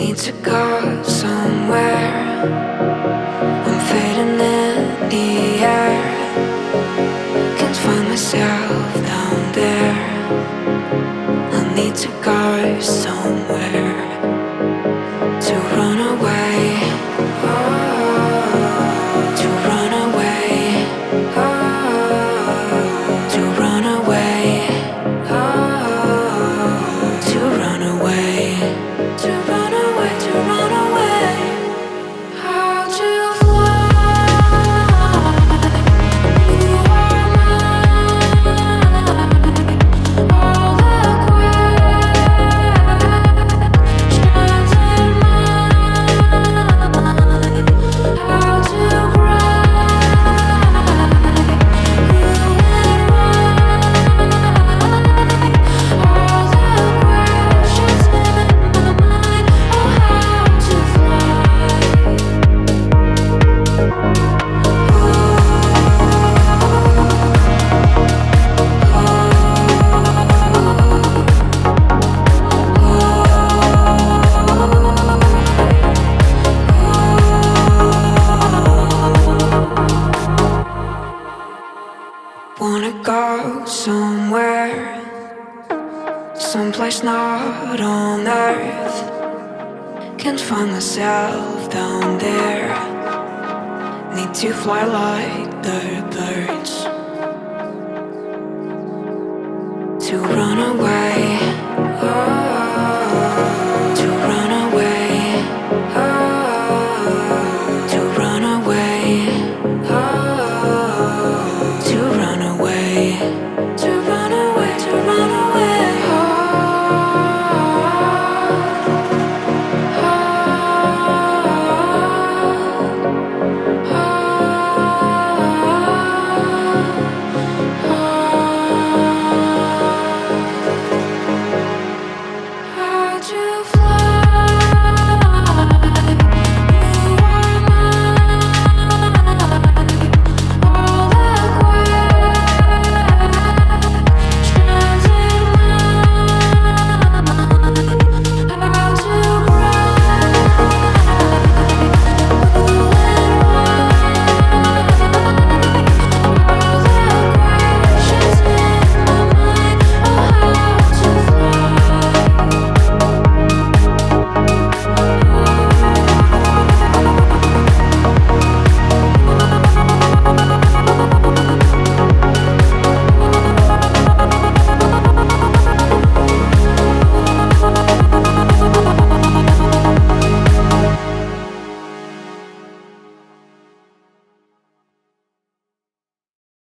Need to go somewhere. I'm fading in the air. Can't find myself down there. I need to go somewhere to run away. Oh, to run away. Oh, to run away. Oh, to run away. To run away, to run away. How to fly? You are mine. All the questions in mind. How to cry? You and I. All the questions in my mind. Oh, how to fly? Wanna go somewhere, someplace not on earth. Can't find myself down there. Need to fly like the birds. To run away.